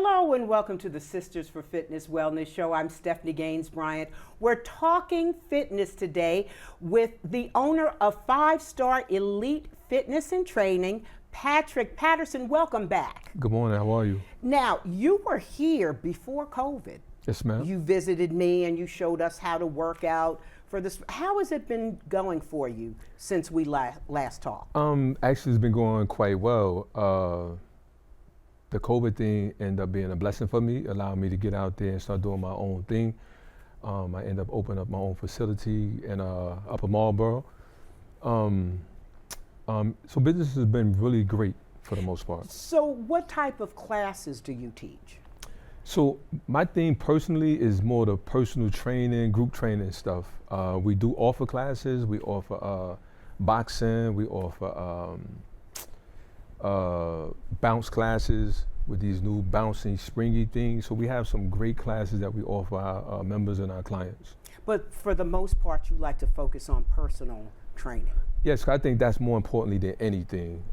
Hello and welcome to the Sisters for Fitness Wellness Show. I'm Stephanie Gaines-Bryant. We're talking fitness today with the owner of 5-Star Elite Fitness and Training, Patrick Patterson. Welcome back. Good morning, how are you? Now, you were here before COVID. Yes, ma'am. You visited me and you showed us how to work out for this. How has it been going for you since we last talked? Actually, it's been going quite well. The COVID thing ended up being a blessing for me, allowing me to get out there and start doing my own thing. I ended up opening up my own facility in Upper Marlboro. So business has been really great for the most part. So what type of classes do you teach? So my thing personally is more the personal training, group training stuff. We do offer classes, we offer boxing, we offer bounce classes with these new bouncing springy things. So we have some great classes that we offer our members and our clients. But for the most part, you like to focus on personal training. Yes, I think that's more importantly than anything.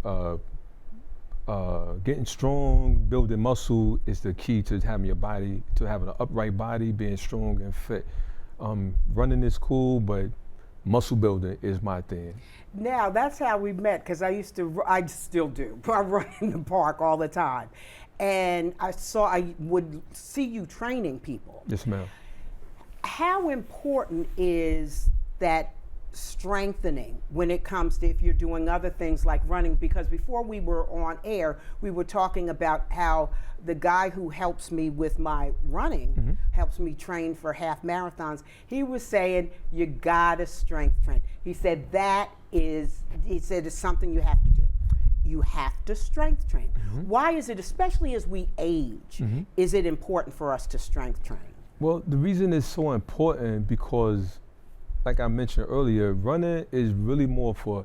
Getting strong, building muscle is the key to having your body, to having an upright body, being strong and fit. Running is cool, but muscle building is my thing. Now, that's how we met, because I still do. I run in the park all the time. And I would see you training people. Yes, ma'am. How important is that strengthening when it comes to if you're doing other things like running? Because before we were on air, we were talking about how the guy who helps me with my running, helps me train for half marathons, he was saying you gotta strength train. He said it's something you have to do. You have to strength train. Why is it, especially as we age, is it important for us to strength train? Well, the reason it's so important because, like I mentioned earlier, running is really more for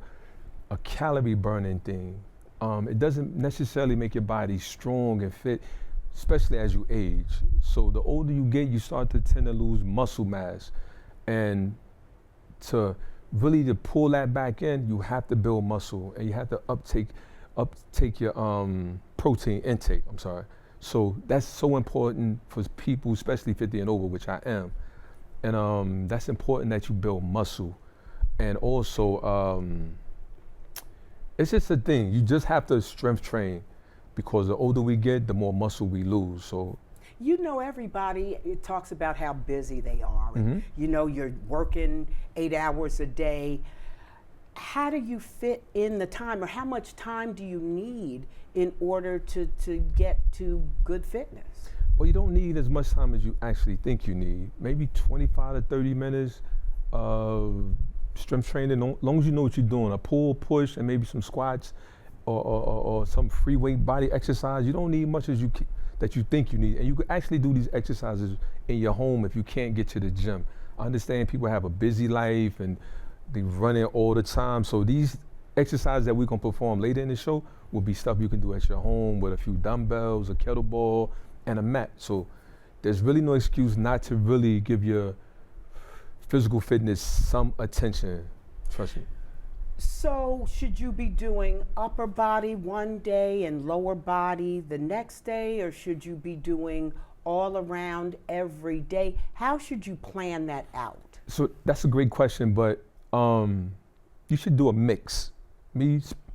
a calorie burning thing. It doesn't necessarily make your body strong and fit, especially as you age. So the older you get, you start to tend to lose muscle mass. And to really to pull that back in, you have to build muscle and you have to uptake your protein intake, So that's so important for people, especially 50 and over, which I am. And that's important that you build muscle. And also, it's just a thing. You just have to strength train because the older we get, the more muscle we lose. So, you know, everybody talks about how busy they are. And, you know, you're working 8 hours a day. How do you fit in the time, or how much time do you need in order to get to good fitness? Well, you don't need as much time as you actually think you need. Maybe 25 to 30 minutes of strength training, as long as you know what you're doing, a pull, push, and maybe some squats or some free weight body exercise. You don't need much that you think you need. And you can actually do these exercises in your home if you can't get to the gym. I understand people have a busy life and they run it all the time. So these exercises that we're gonna perform later in the show will be stuff you can do at your home with a few dumbbells, a kettlebell, and a mat. So there's really no excuse not to really give your physical fitness some attention, trust me. So should you be doing upper body one day and lower body the next day, or should you be doing all around every day? How should you plan that out? So that's a great question, but you should do a mix.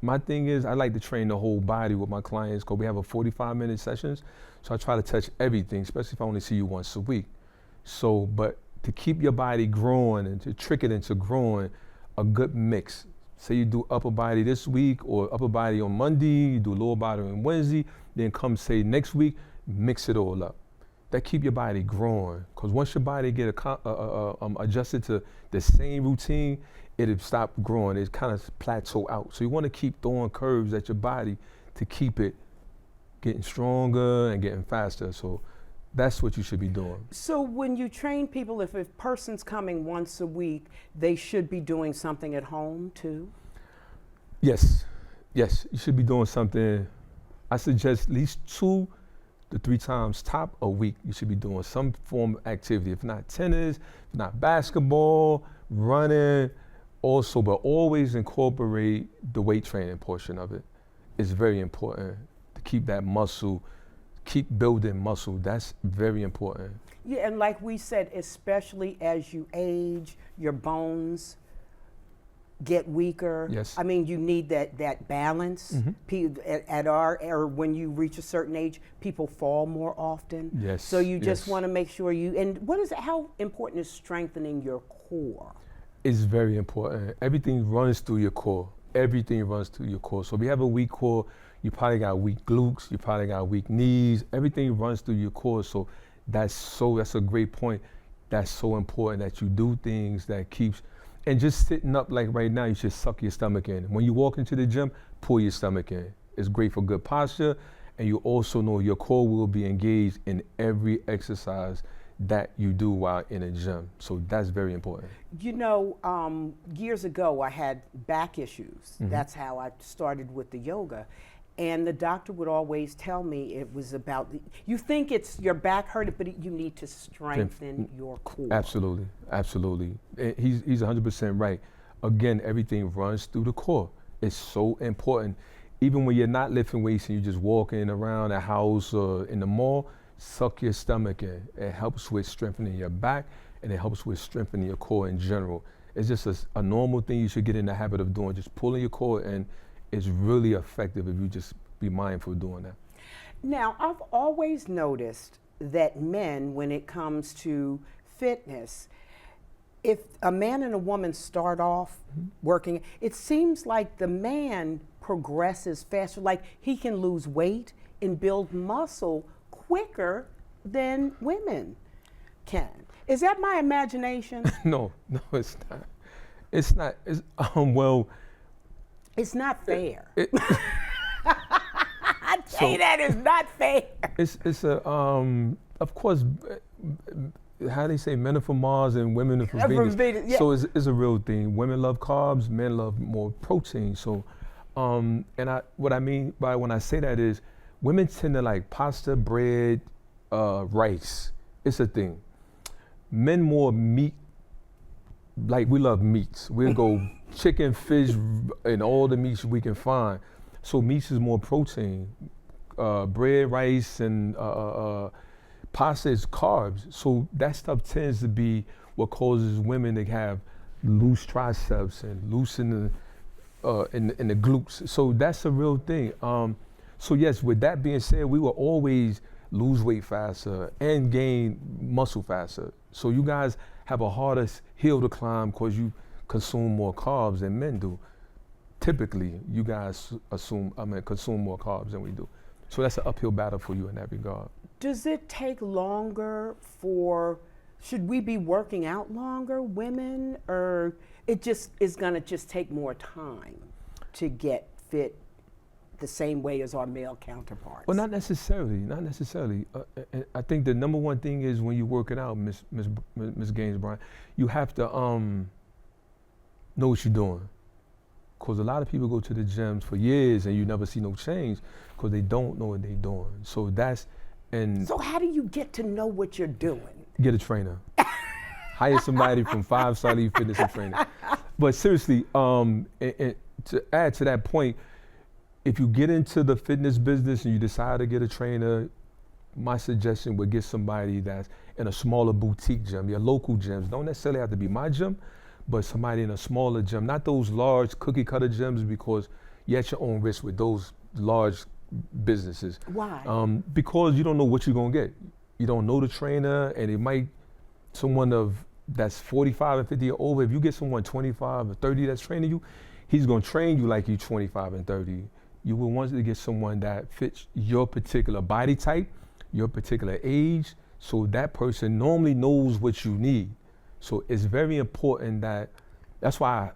My thing is I like to train the whole body with my clients because we have a 45-minute sessions. So I try to touch everything, especially if I only see you once a week. So, but to keep your body growing and to trick it into growing, a good mix. Say you do upper body this week or upper body on Monday, you do lower body on Wednesday, then come say next week, mix it all up. That keep your body growing. Because once your body get adjusted to the same routine, it'll stop growing. It kind of plateau out. So you want to keep throwing curves at your body to keep it getting stronger and getting faster. So that's what you should be doing. So when you train people, if a person's coming once a week, they should be doing something at home too? Yes, you should be doing something. I suggest at least 2 to 3 times top a week. You should be doing some form of activity. If not tennis, if not basketball, running, also, but always incorporate the weight training portion of it. It's very important to keep that muscle, keep building muscle. That's very important. Yeah, and like we said, especially as you age, your bones get weaker. Yes. I mean, you need that balance. At or when you reach a certain age, people fall more often. Yes. So you just yes. want to make sure how important is strengthening your core? It's very important. Everything runs through your core. Everything runs through your core. So if you have a weak core, you probably got weak glutes, you probably got weak knees. Everything runs through your core. So that's a great point. That's so important that you do things that keeps, and just sitting up like right now, you should suck your stomach in. When you walk into the gym, pull your stomach in. It's great for good posture, and you also know your core will be engaged in every exercise that you do while in a gym. So that's very important. You know, years ago I had back issues. That's how I started with the yoga. And the doctor would always tell me it was about, you think it's your back hurting, but you need to strengthen your core. Absolutely, absolutely. He's 100% right. Again, everything runs through the core. It's so important. Even when you're not lifting weights and you're just walking around a house or in the mall, suck your stomach in. It helps with strengthening your back, and it helps with strengthening your core in general. It's just a normal thing you should get in the habit of doing, just pulling your core in. It's really effective if you just be mindful of doing that. Now, I've always noticed that men, when it comes to fitness, if a man and a woman start off working, it seems like the man progresses faster, like he can lose weight and build muscle quicker than women can. Is that my imagination? No, it's not. It's not. Well, it's not fair. I tell you that is not fair. It's a of course, how they say, men are from Mars and women are from Venus. Yeah. So it's a real thing. Women love carbs, men love more protein. So, what I mean by when I say that is, women tend to like pasta, bread, rice. It's a thing. Men more meat. Like we love meats. We'll go chicken, fish, and all the meats we can find. So meats is more protein. Bread, rice, and pasta is carbs. So that stuff tends to be what causes women to have loose triceps and loose in the glutes. So that's a real thing. So yes, with that being said, we will always lose weight faster and gain muscle faster. So you guys have a harder hill to climb because you consume more carbs than men do. Typically, you guys consume more carbs than we do. So that's an uphill battle for you in that regard. Does it take longer should we be working out longer, women, or it just is gonna just take more time to get fit the same way as our male counterparts? Well, not necessarily. I think the number one thing is when you're working out, Miss Gaines-Bryant, you have to know what you're doing. Because a lot of people go to the gyms for years and you never see no change because they don't know what they're doing. So So how do you get to know what you're doing? Get a trainer. Hire somebody from 5-Star Elite Fitness and Training. But seriously, and to add to that point, if you get into the fitness business and you decide to get a trainer, my suggestion would get somebody that's in a smaller boutique gym. Your local gyms don't necessarily have to be my gym, but somebody in a smaller gym, not those large cookie cutter gyms, because you're at your own risk with those large businesses. Why? Because you don't know what you're gonna get. You don't know the trainer, and it might, someone that's 45 and 50 or over, if you get someone 25 or 30 that's training you, he's gonna train you like you're 25 and 30. You will want to get someone that fits your particular body type, your particular age, so that person normally knows what you need. So it's very important that's why I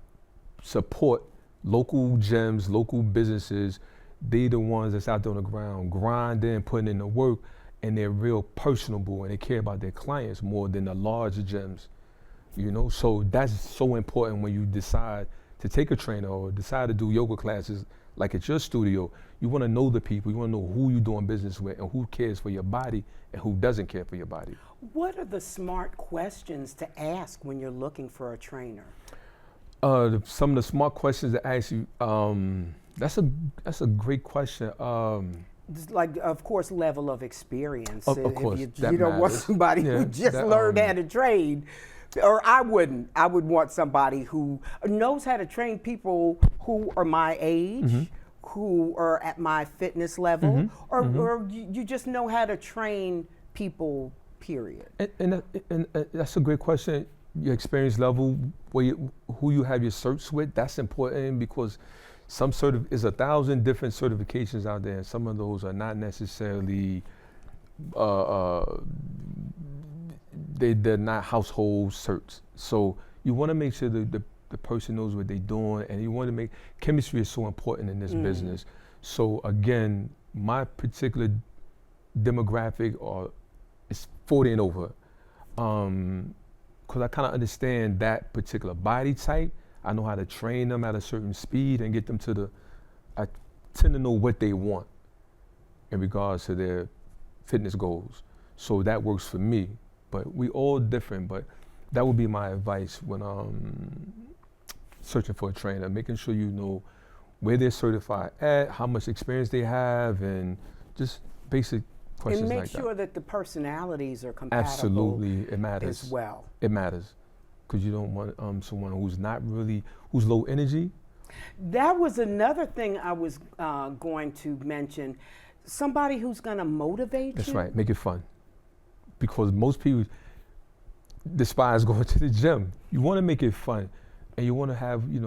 support local gyms, local businesses. They're the ones that's out there on the ground, grinding, putting in the work, and they're real personable and they care about their clients more than the large gyms, So that's so important when you decide to take a trainer or decide to do yoga classes like at your studio. You want to know the people, you want to know who you're doing business with and who cares for your body and who doesn't care for your body. What are the smart questions to ask when you're looking for a trainer? Some of the smart questions to ask you, that's a great question. It's like, of course, level of experience. Of course, you that don't want matters. somebody Yeah, who just that, learned how to train. Or I wouldn't. I would want somebody who knows how to train people who are my age, who are at my fitness level, or you just know how to train people, period. And that's a great question. Your experience level, who you have your certs with, that's important because there's 1,000 different certifications out there, and some of those are not necessarily, they're not household certs. So you want to make sure the person knows what they're doing, and you want to chemistry is so important in this business. So again, my particular demographic is 40 and over. Because I kind of understand that particular body type. I know how to train them at a certain speed and get them I tend to know what they want in regards to their fitness goals. So that works for me, but we all different, but that would be my advice when searching for a trainer, making sure you know where they're certified at, how much experience they have, and just basic questions like that. And make sure that the personalities are compatible. Absolutely, it matters. As well. It matters, because you don't want someone who's low energy. That was another thing I was going to mention. Somebody who's going to motivate That's you. right, make it fun. Because most people despise going to the gym. You want to make it fun, and you want to have, you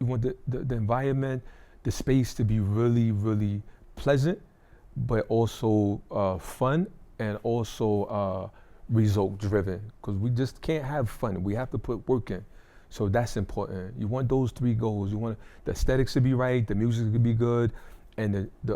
want the environment, the space to be really, really pleasant, but also fun and also result driven, because we just can't have fun. We have to put work in. So that's important. You want those 3 goals. You want the aesthetics to be right, the music to be good, and the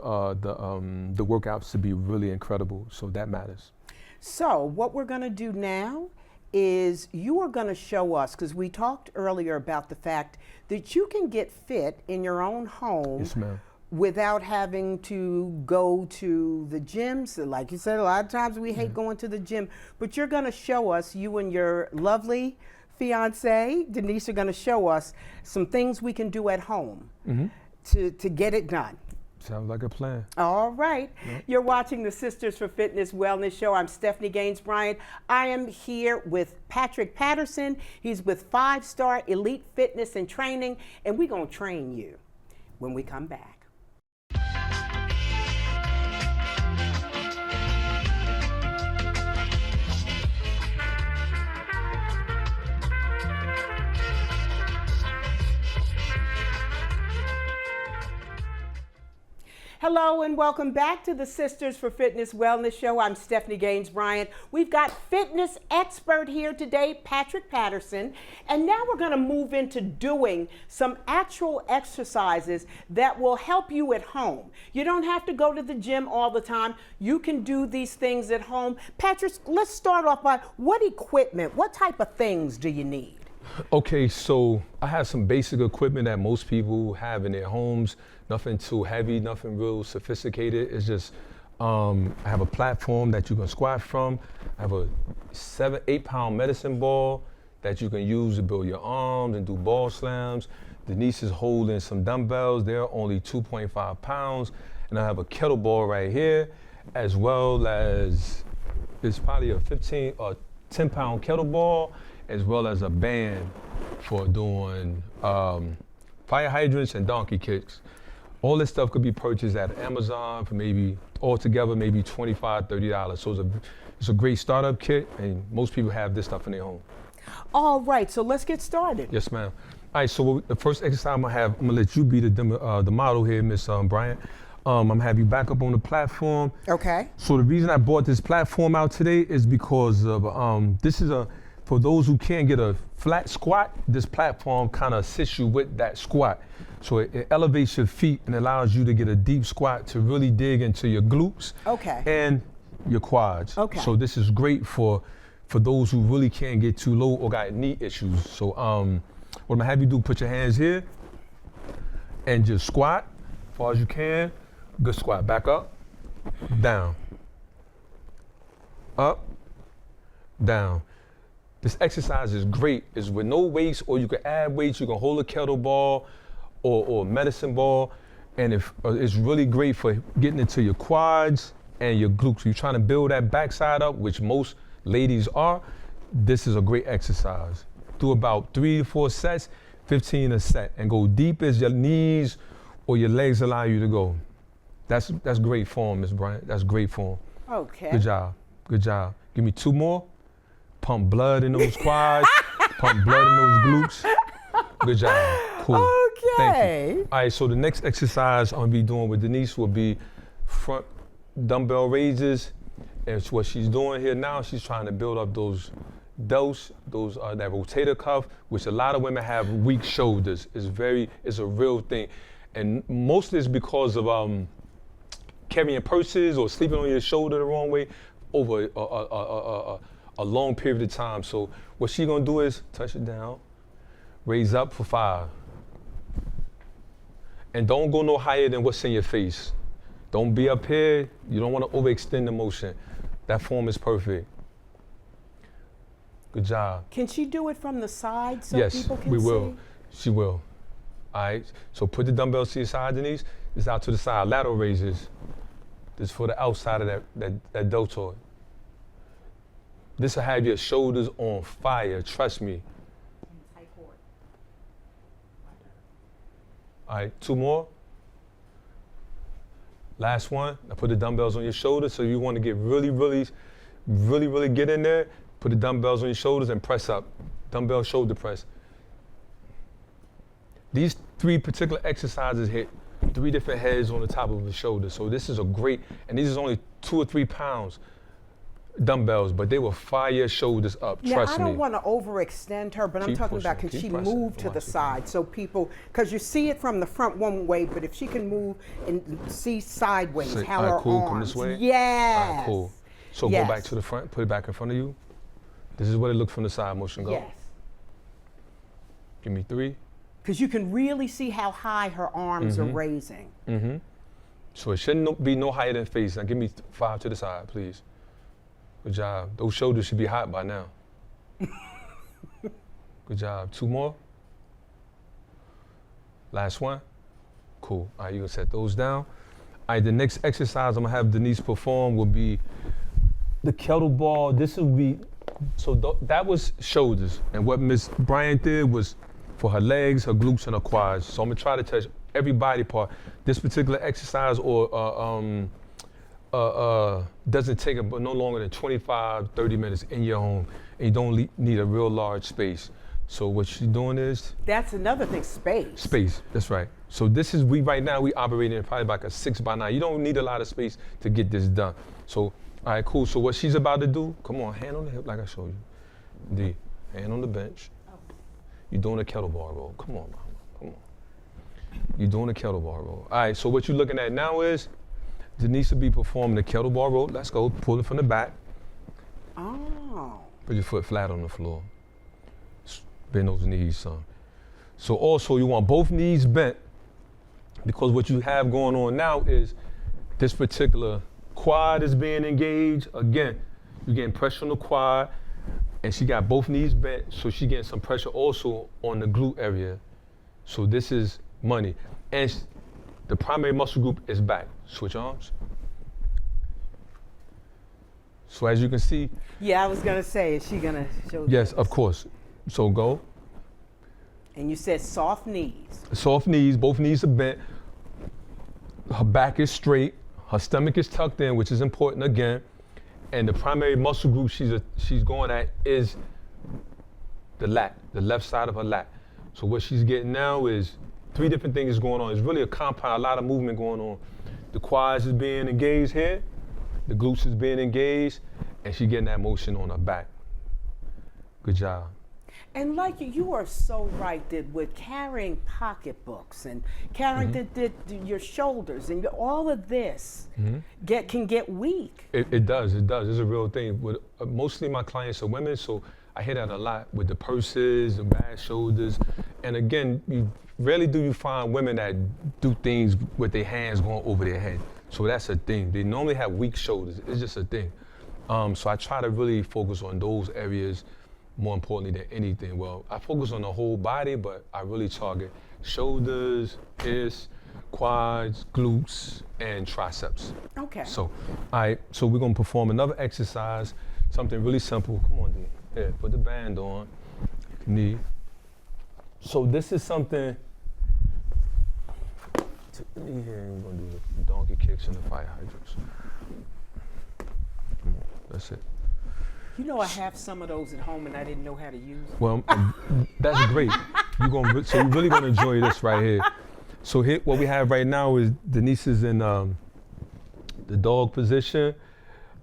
workouts to be really incredible. So that matters. So what we're going to do now is you are going to show us, because we talked earlier about the fact that you can get fit in your own home. Yes, ma'am. Without having to go to the gym. So like you said, a lot of times we hate going to the gym, but you're going to show us, you and your lovely fiance, Denise, are going to show us some things we can do at home to get it done. Sounds like a plan. All right. Yep. You're watching the Sisters for Fitness Wellness Show. I'm Stephanie Gaines-Bryant. I am here with Patrick Patterson. He's with 5-Star Elite Fitness and Training, and we're going to train you when we come back. Hello and welcome back to the Sisters for Fitness Wellness Show. I'm Stephanie Gaines-Bryant. We've got fitness expert here today, Patrick Patterson, and now we're going to move into doing some actual exercises that will help you at home. You don't have to go to the gym all the time. You can do these things at home. Patrick, let's start off by what equipment, what type of things do you need? Okay, so I have some basic equipment that most people have in their homes. Nothing too heavy, nothing real sophisticated. It's just, I have a platform that you can squat from. I have a 7-8 pound medicine ball that you can use to build your arms and do ball slams. Denise is holding some dumbbells. They're only 2.5 pounds. And I have a kettlebell right here, as well as, it's probably a 15 or 10 pound kettlebell, as well as a band for doing fire hydrants and donkey kicks. All this stuff could be purchased at Amazon for maybe altogether maybe $25, $30. So it's a great startup kit, and most people have this stuff in their home. All right, so let's get started. Yes, ma'am. All right, so the first exercise I'm gonna let you be the model here, Miss Bryant. I'm gonna have you back up on the platform. Okay. So the reason I brought this platform out today is because of for those who can't get a flat squat, this platform kind of assists you with that squat. So it elevates your feet and allows you to get a deep squat to really dig into your glutes and your quads. Okay. So this is great for those who really can't get too low or got knee issues. So what I'm gonna have you do, put your hands here and just squat as far as you can. Good squat. Back up, down, up, down. This exercise is great. It's with no weights, or you can add weights. You can hold a kettlebell or a medicine ball, And it's really great for getting into your quads and your glutes. You're trying to build that backside up, which most ladies are. This is a great exercise. Do about 3 to 4 sets, 15 a set, and go deep as your knees or your legs allow you to go. That's great form, Ms. Bryant. That's great form. Okay. Good job. Good job. Give me 2 more. Pump blood in those quads. Pump blood in those glutes. Good job. Cool. Okay. Thank you. All right, so the next exercise I'm gonna be doing with Denise will be front dumbbell raises. And it's what she's doing here now, she's trying to build up those delts, that rotator cuff, which a lot of women have weak shoulders. It's a real thing. And mostly it's because of carrying purses or sleeping on your shoulder the wrong way over a long period of time. So what she's gonna do is touch it down, raise up for 5. And don't go no higher than what's in your face. Don't be up here. You don't want to overextend the motion. That form is perfect. Good job. Can she do it from the side so Yes, people can we see? will. She will. All right. So put the dumbbells to your side, Denise. This out to the side. Lateral raises. This for the outside of that deltoid. This will have your shoulders on fire. Trust me. All right, 2 more. Last one. Now put the dumbbells on your shoulders. So you want to get really get in there. Put the dumbbells on your shoulders and press up. Dumbbell shoulder press. These 3 particular exercises hit 3 different heads on the top of the shoulder. So this is a great, and these is only 2 or 3 pounds dumbbells, but they will fire your shoulders up. Now, Trust me. I don't want to overextend her, but I'm Keep talking about pushing, can she keep pressing. move to the Watch it. side so people, because you see it from the front one way, but if she can move and see sideways So, how all right, her cool. arms. Come this way. Yes. All right, cool. So Yes. go back to the front, put it back in front of you. This is what it looks from the side motion. Go. Yes. Give me 3. Because you can really see how high her arms are raising. Mm-hmm. So it shouldn't be no higher than face. Now give me 5 to the side, please. Good job. Those shoulders should be hot by now. Good job. 2 more. Last one. Cool. All right, you can set those down. All right, the next exercise I'm gonna have Denise perform will be the kettlebell. This will be, so that was shoulders. And what Ms. Bryant did was for her legs, her glutes, and her quads. So I'm gonna try to touch every body part. This particular exercise doesn't take no longer than 25, 30 minutes in your home, and you don't need a real large space. So what she's doing is That's another thing, space. space. That's right. So this is right now we operating in probably like a 6x9. You don't need a lot of space to get this done. So all right, cool. So what she's about to do? Come on, hand on the hip like I showed you. D, hand on the bench. You're doing a kettlebell roll. Come on, mama. Come on. You're doing a kettlebell roll. All right. So what you're looking at now is Denise will be performing the kettlebell roll. Let's go. Pull it from the back. Oh. Put your foot flat on the floor. Bend those knees, son. So also you want both knees bent, because what you have going on now is this particular quad is being engaged. Again, you're getting pressure on the quad, and she got both knees bent, so she getting some pressure also on the glute area. So this is money. And the primary muscle group is back. Switch arms. So as you can see, Yeah, I was going to say, is she going to show yes, this? of course. So go. And you said soft knees. Soft knees, both knees are bent. Her back is straight. Her stomach is tucked in, which is important again. And the primary muscle group she's going at is the lat, the left side of her lat. So what she's getting now is 3 different things going on. It's really a compound, a lot of movement going on. The quads is being engaged here, the glutes is being engaged, and she's getting that motion on her back. Good job. And like you are so right that with carrying pocketbooks and carrying your shoulders and all of this can get weak. It does. It's a real thing. With mostly my clients are women, so I hear that a lot with the purses, the bad shoulders. And again, rarely do you find women that do things with their hands going over their head. So that's a thing. They normally have weak shoulders. It's just a thing. So I try to really focus on those areas more importantly than anything. Well, I focus on the whole body, but I really target shoulders, hips, quads, glutes, and triceps. Okay. So, all right, so we're gonna perform another exercise, something really simple. Come on, D. Yeah, put the band on, knee. So this is something, knee here, and we're gonna do the donkey kicks and the fire hydrants. Come on, that's it. You know, I have some of those at home and I didn't know how to use them. Well, that's great. So you're really gonna enjoy this right here. So here, what we have right now is Denise is in the dog position,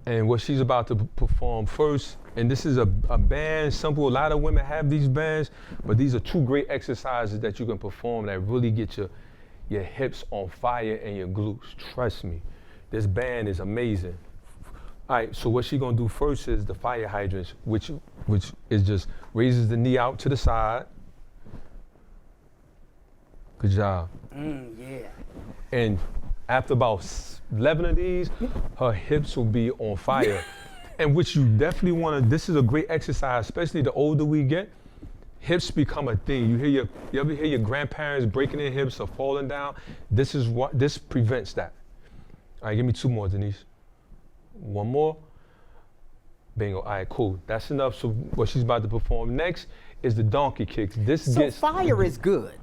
and what she's about to perform first, and this is a band, simple, a lot of women have these bands, but these are two great exercises that you can perform that really get your hips on fire and your glutes. Trust me, this band is amazing. All right, so what she's gonna do first is the fire hydrants, which is just raises the knee out to the side. Good job. Yeah. And after about 11 of these, her hips will be on fire. And which you definitely want to, this is a great exercise, especially the older we get, hips become a thing. You ever hear your grandparents breaking their hips or falling down? This prevents that. All right, give me two more, Denise. One more. Bingo. All right, cool. That's enough. So what she's about to perform next is the donkey kicks. So fire is good.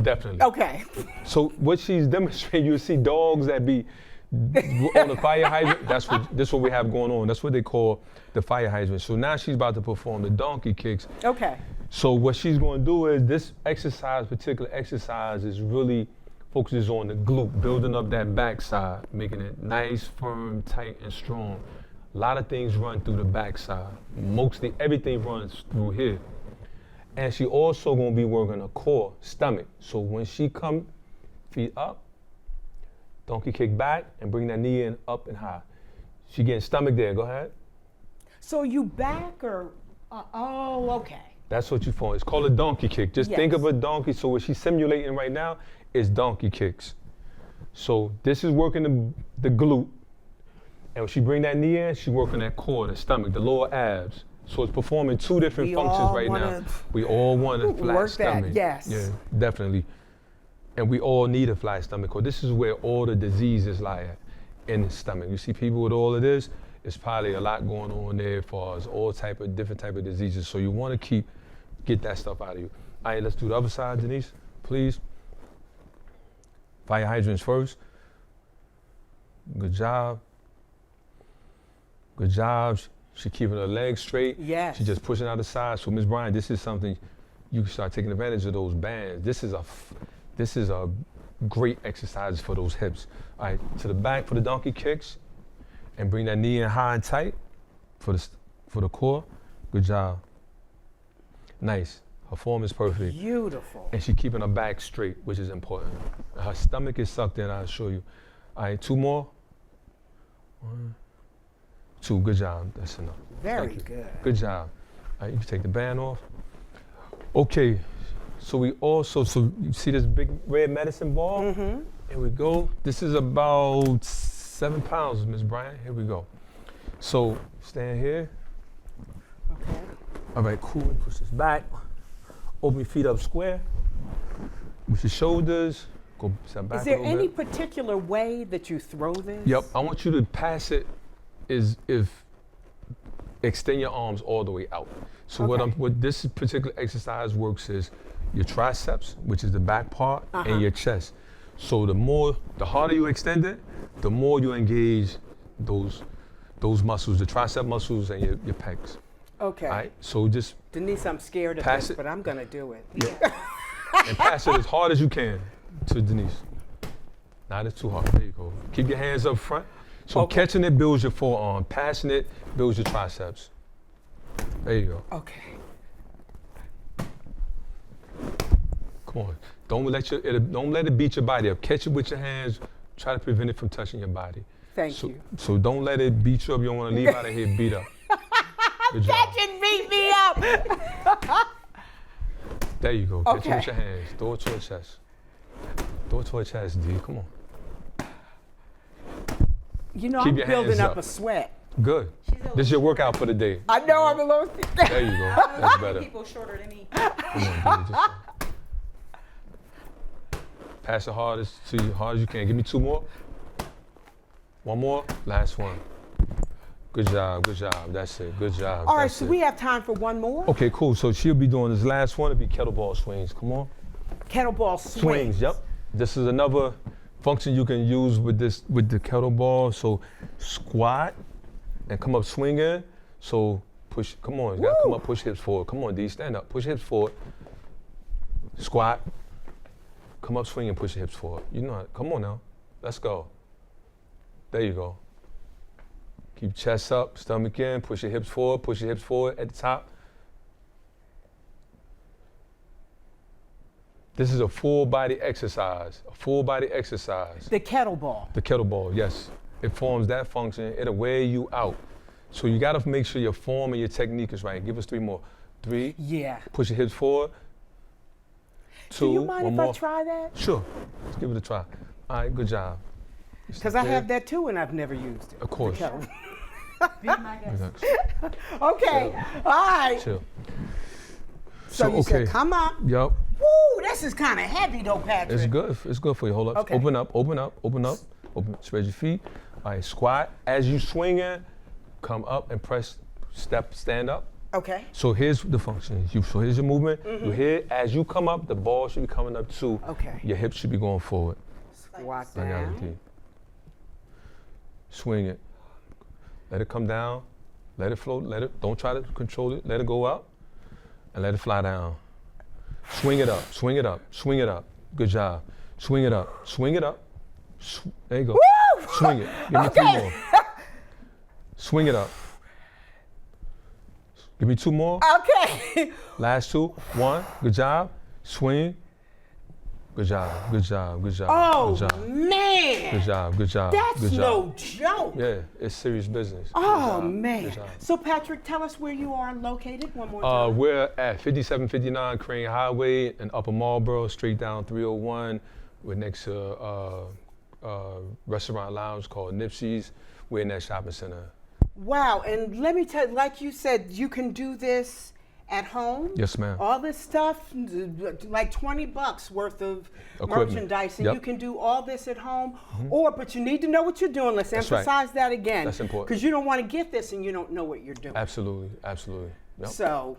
Definitely. Okay. So what she's demonstrating, you'll see dogs that be on the fire hydrant. That's what we have going on. That's what they call the fire hydrant. So now she's about to perform the donkey kicks. Okay. So what she's going to do is this particular exercise is really focuses on the glute, building up that backside, making it nice, firm, tight, and strong. A lot of things run through the backside. Mostly everything runs through here. And she also gonna be working her core, stomach. So when she come, feet up, donkey kick back, and bring that knee in up and high. She getting stomach there, go ahead. So you back or, oh, okay. That's what you for. It's called a donkey kick. Just think of a donkey. So what she's simulating right now is donkey kicks. So this is working the glute. And when she bring that knee in, she working that core, the stomach, the lower abs. So it's performing two different functions right now. We all want a flat stomach. Yes. Yeah, definitely. And we all need a flat stomach, because this is where all the diseases lie at, in the stomach. You see people with all of this, it's probably a lot going on there as far as all different type of diseases. So you want to get that stuff out of you. All right, let's do the other side, Denise, please. Fire hydrants first. Good job. Good job. She keeping her legs straight. Yes. She just pushing out the side. So Ms. Bryant, this is something you can start taking advantage of those bands. This is a great exercise for those hips. All right, to the back for the donkey kicks, and bring that knee in high and tight for the core. Good job. Nice. Her form is perfect. Beautiful. And she keeping her back straight, which is important. Her stomach is sucked in, I'll show you. All right, two more. 1, 2, good job, that's enough. Very good. Good job. All right, you can take the band off. Okay, so you see this big red medicine ball? Mm-hmm. Here we go. This is about 7 pounds, Ms. Bryant. Here we go. So stand here. Okay. All right, cool. Push this back. Open your feet up square. With your shoulders. Go step back. Is there a little any bit. particular way that you throw this? Yep. I want you to pass it. Extend your arms all the way out. So what this particular exercise works is your triceps, which is the back part, and your chest. So the harder you extend it, the more you engage those muscles, the tricep muscles and your pecs. Okay. All right. So just Denise, I'm scared of pass this, it. but I'm gonna do it. Yeah. And pass it as hard as you can to Denise. Not as too hard. There you go. Keep your hands up front. So catching it builds your forearm. Passing it builds your triceps. There you go. Okay. Come on. Don't let it beat your body up. Catch it with your hands. Try to prevent it from touching your body. Thank you. So don't let it beat you up. You don't want to leave out of here beat up. Good job. That can beat me up. There you go. Catch it Okay. with your hands. Throw it to her chest. Throw it to her chest, D. Come on. You know, Keep I'm your building hands up up. a sweat. Good. This is your workout for the day. I know I'm a little. There you go. That's better. People shorter than me. Come on, D. Pass it hard as you can. Give me 2 more. 1 more. Last one. Good job. Good job. That's it. Good job. All right, That's so it. we have time for one more. Okay, cool. So she'll be doing this last one. It'll be kettlebell swings. Come on. Kettlebell swings. Yep. This is another function you can use with the kettlebell. So squat and come up swinging. So push. Come on. You gotta come up. Push hips forward. Come on, D. Stand up. Push hips forward. Squat. Come up swinging. Push your hips forward. You know it. Come on now. Let's go. There you go. Keep chest up. Stomach in. Push your hips forward. Push your hips forward at the top. This is a full body exercise. A full body exercise. The kettlebell. The kettlebell, yes. It forms that function. It'll wear you out. So you gotta make sure your form and your technique is right. Give us 3 more. 3. Yeah. Push your hips forward. 2. Do you mind 1 if more. I try that? Sure. Let's give it a try. All right, good job. Because I have that too and I've never used it. Of course. The kettlebell. Be my guest. Relax. Okay. All right. Chill. So you said come up. Yup. Woo, this is kind of heavy though, Patrick. It's good. It's good for you. Hold up. Okay. Open up. Open up. Open up. Open. Spread your feet. All right. Squat. As you swing in, come up and press. Stand up. Okay. So here's the function. So here's your movement. You here. As you come up, the ball should be coming up too. Okay. Your hips should be going forward. Squat I got it, down. T. Swing it. Let it come down. Let it float. Don't try to control it. Let it go up, and let it fly down. Swing it up. Swing it up. Swing it up. Good job. Swing it up. Swing it up. There you go. Woo! Swing it. Give me 3 more. Swing it up. Give me 2 more. Okay. Last 2. 1. Good job. Swing. Good job. Good job. Good job. Oh, good job. man. Good job. Good job. That's good job. no joke. Yeah, it's serious business. Oh, Good job. man. Good job. So, Patrick, tell us where you are located one more time. We're at 5759 Crane Highway in Upper Marlboro, straight down 301. We're next to a restaurant lounge called Nipsey's. We're in that shopping center. Wow, and let me tell you, like you said, you can do this at home. Yes, ma'am. All this stuff, like $20 worth of Equipment. merchandise, and Yep. you can do all this at home. But you need to know what you're doing. Let's That's right. emphasize that again. That's important. Because you don't want to get this and you don't know what you're doing. Absolutely, absolutely. Yep. So,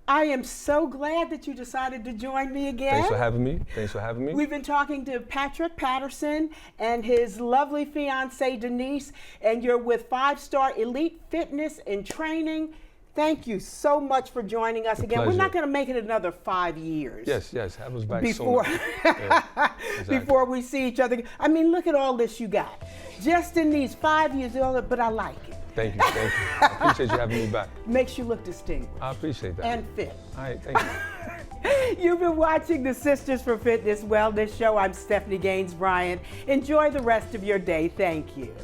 I am so glad that you decided to join me again. Thanks for having me. Thanks for having me. We've been talking to Patrick Patterson and his lovely fiancée Denise, and you're with 5-Star Elite Fitness and Training. Thank you so much for joining us again. We're pleasure. not going to make it another 5 years. Yes, have us back Before, soon. Yeah, exactly. before we see each other. I mean, look at all this you got. Just in these 5 years, but I like it. Thank you. I appreciate you having me back. Makes you look distinguished I appreciate that. and fit. All right, thank you. You've been watching the Sisters for Fitness Wellness Show. I'm Stephanie Gaines-Bryant. Enjoy the rest of your day. Thank you.